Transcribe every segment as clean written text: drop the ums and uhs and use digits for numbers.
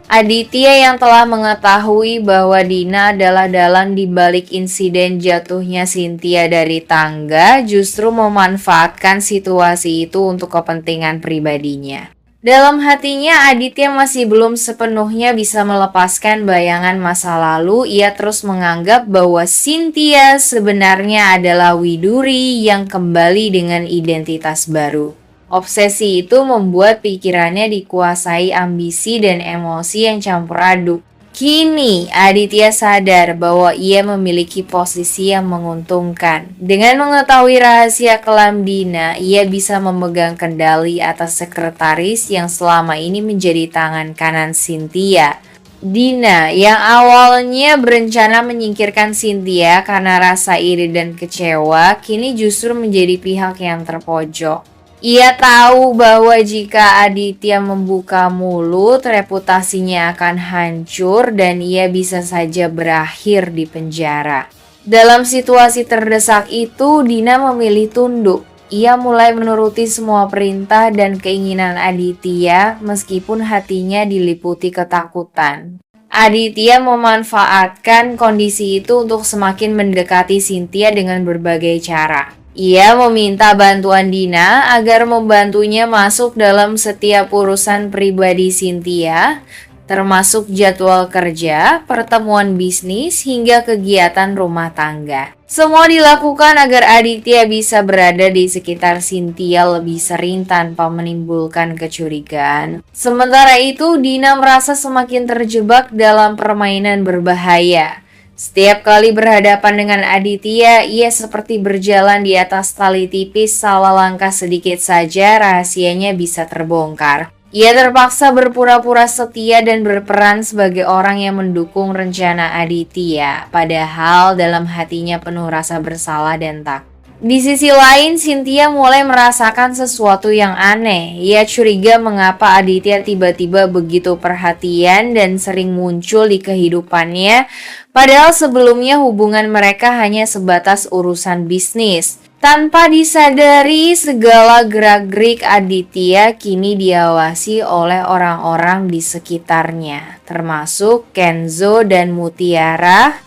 Aditya yang telah mengetahui bahwa Dina adalah dalang di balik insiden jatuhnya Cynthia dari tangga, justru memanfaatkan situasi itu untuk kepentingan pribadinya. Dalam hatinya, Aditya masih belum sepenuhnya bisa melepaskan bayangan masa lalu. Ia terus menganggap bahwa Cynthia sebenarnya adalah Widuri yang kembali dengan identitas baru. Obsesi itu membuat pikirannya dikuasai ambisi dan emosi yang campur aduk. Kini, Aditya sadar bahwa ia memiliki posisi yang menguntungkan. Dengan mengetahui rahasia kelam Dina, ia bisa memegang kendali atas sekretaris yang selama ini menjadi tangan kanan Cynthia. Dina, yang awalnya berencana menyingkirkan Cynthia karena rasa iri dan kecewa, kini justru menjadi pihak yang terpojok. Ia tahu bahwa jika Aditya membuka mulut, reputasinya akan hancur dan ia bisa saja berakhir di penjara. Dalam situasi terdesak itu, Dina memilih tunduk. Ia mulai menuruti semua perintah dan keinginan Aditya meskipun hatinya diliputi ketakutan. Aditya memanfaatkan kondisi itu untuk semakin mendekati Cynthia dengan berbagai cara. Ia meminta bantuan Dina agar membantunya masuk dalam setiap urusan pribadi Cynthia, termasuk jadwal kerja, pertemuan bisnis, hingga kegiatan rumah tangga. Semua dilakukan agar Aditya bisa berada di sekitar Cynthia lebih sering tanpa menimbulkan kecurigaan. Sementara itu, Dina merasa semakin terjebak dalam permainan berbahaya. Setiap kali berhadapan dengan Aditya, ia seperti berjalan di atas tali tipis, salah langkah sedikit saja rahasianya bisa terbongkar. Ia terpaksa berpura-pura setia dan berperan sebagai orang yang mendukung rencana Aditya, padahal dalam hatinya penuh rasa bersalah dan takut. Di sisi lain, Cynthia mulai merasakan sesuatu yang aneh. Ia curiga mengapa Aditya tiba-tiba begitu perhatian dan sering muncul di kehidupannya, padahal sebelumnya hubungan mereka hanya sebatas urusan bisnis. Tanpa disadari, segala gerak-gerik Aditya kini diawasi oleh orang-orang di sekitarnya, termasuk Kenzo dan Mutiara,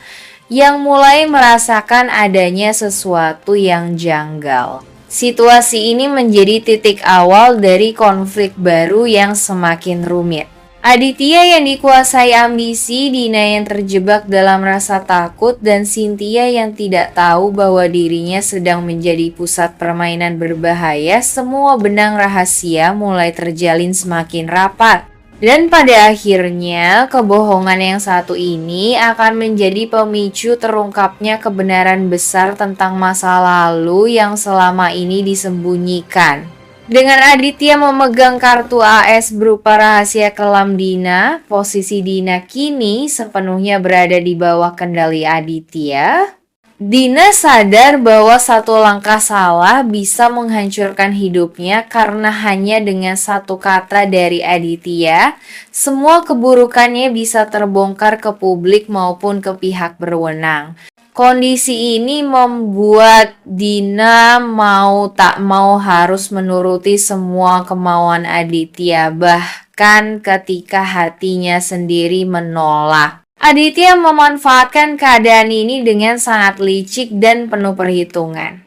yang mulai merasakan adanya sesuatu yang janggal. Situasi ini menjadi titik awal dari konflik baru yang semakin rumit. Aditya yang dikuasai ambisi, Dina yang terjebak dalam rasa takut, dan Cynthia yang tidak tahu bahwa dirinya sedang menjadi pusat permainan berbahaya. Semua benang rahasia mulai terjalin semakin rapat. Dan pada akhirnya, kebohongan yang satu ini akan menjadi pemicu terungkapnya kebenaran besar tentang masa lalu yang selama ini disembunyikan. Dengan Aditya memegang kartu AS berupa rahasia kelam Dina, posisi Dina kini sepenuhnya berada di bawah kendali Aditya. Dina sadar bahwa satu langkah salah bisa menghancurkan hidupnya karena hanya dengan satu kata dari Aditya, semua keburukannya bisa terbongkar ke publik maupun ke pihak berwenang. Kondisi ini membuat Dina mau tak mau harus menuruti semua kemauan Aditya, bahkan ketika hatinya sendiri menolak. Aditya memanfaatkan keadaan ini dengan sangat licik dan penuh perhitungan.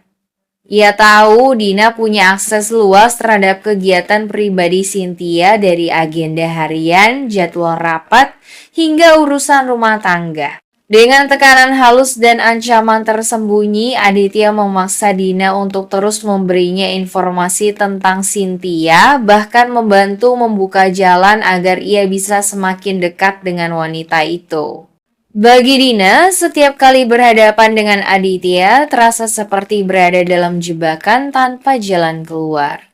Ia tahu Dina punya akses luas terhadap kegiatan pribadi Cynthia, dari agenda harian, jadwal rapat, hingga urusan rumah tangga. Dengan tekanan halus dan ancaman tersembunyi, Aditya memaksa Dina untuk terus memberinya informasi tentang Cynthia, bahkan membantu membuka jalan agar ia bisa semakin dekat dengan wanita itu. Bagi Dina, setiap kali berhadapan dengan Aditya terasa seperti berada dalam jebakan tanpa jalan keluar.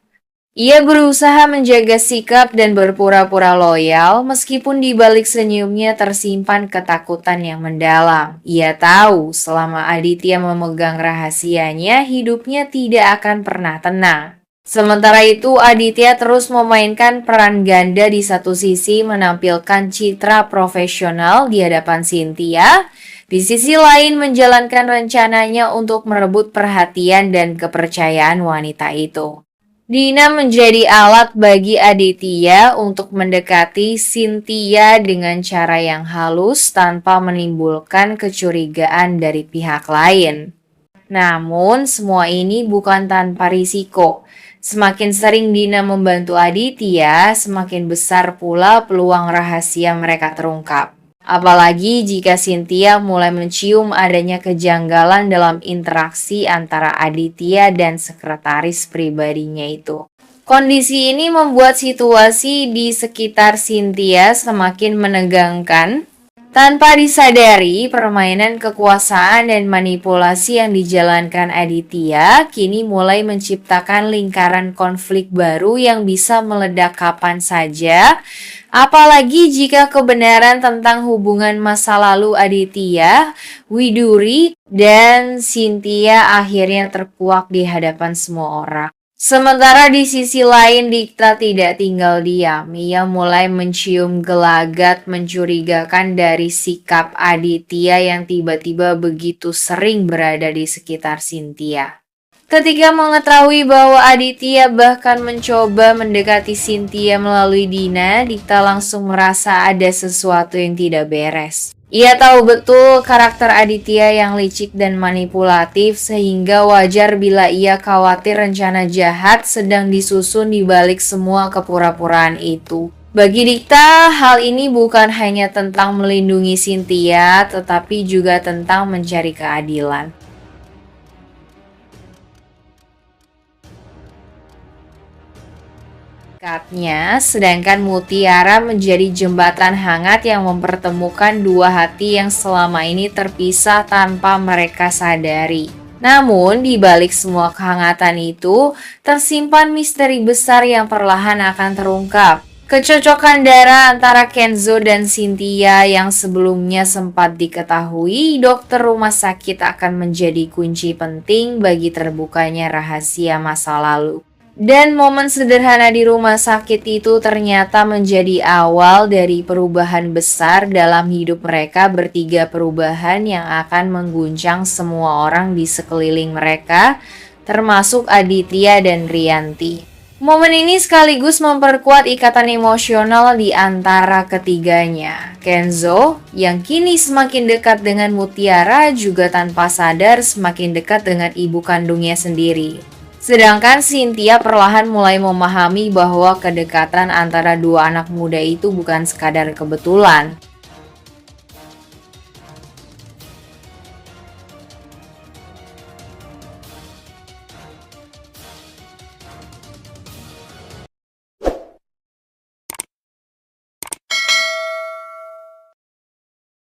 Ia berusaha menjaga sikap dan berpura-pura loyal, meskipun di balik senyumnya tersimpan ketakutan yang mendalam. Ia tahu selama Aditya memegang rahasianya, hidupnya tidak akan pernah tenang. Sementara itu, Aditya terus memainkan peran ganda, di satu sisi menampilkan citra profesional di hadapan Cynthia, di sisi lain menjalankan rencananya untuk merebut perhatian dan kepercayaan wanita itu. Dina menjadi alat bagi Aditya untuk mendekati Cynthia dengan cara yang halus tanpa menimbulkan kecurigaan dari pihak lain. Namun, semua ini bukan tanpa risiko. Semakin sering Dina membantu Aditya, semakin besar pula peluang rahasia mereka terungkap. Apalagi jika Cynthia mulai mencium adanya kejanggalan dalam interaksi antara Aditya dan sekretaris pribadinya itu. Kondisi ini membuat situasi di sekitar Cynthia semakin menegangkan. Tanpa disadari, permainan kekuasaan dan manipulasi yang dijalankan Aditya kini mulai menciptakan lingkaran konflik baru yang bisa meledak kapan saja. Apalagi jika kebenaran tentang hubungan masa lalu Aditya, Widuri, dan Cynthia akhirnya terkuak di hadapan semua orang. Sementara di sisi lain Dikta tidak tinggal diam, ia mulai mencium gelagat mencurigakan dari sikap Aditya yang tiba-tiba begitu sering berada di sekitar Cynthia. Ketika mengetahui bahwa Aditya bahkan mencoba mendekati Cynthia melalui Dina, Dikta langsung merasa ada sesuatu yang tidak beres. Ia tahu betul karakter Aditya yang licik dan manipulatif sehingga wajar bila ia khawatir rencana jahat sedang disusun di balik semua kepura-puraan itu. Bagi Dikta, hal ini bukan hanya tentang melindungi Cynthia, tetapi juga tentang mencari keadilan. Sedangkan Mutiara menjadi jembatan hangat yang mempertemukan dua hati yang selama ini terpisah tanpa mereka sadari. Namun, di balik semua kehangatan itu, tersimpan misteri besar yang perlahan akan terungkap. Kecocokan darah antara Kenzo dan Cynthia yang sebelumnya sempat diketahui dokter rumah sakit akan menjadi kunci penting bagi terbukanya rahasia masa lalu. Dan momen sederhana di rumah sakit itu ternyata menjadi awal dari perubahan besar dalam hidup mereka bertiga, perubahan yang akan mengguncang semua orang di sekeliling mereka, termasuk Aditya dan Rianti. Momen ini sekaligus memperkuat ikatan emosional di antara ketiganya. Kenzo, yang kini semakin dekat dengan Mutiara, juga tanpa sadar semakin dekat dengan ibu kandungnya sendiri. Sedangkan Cynthia perlahan mulai memahami bahwa kedekatan antara dua anak muda itu bukan sekadar kebetulan.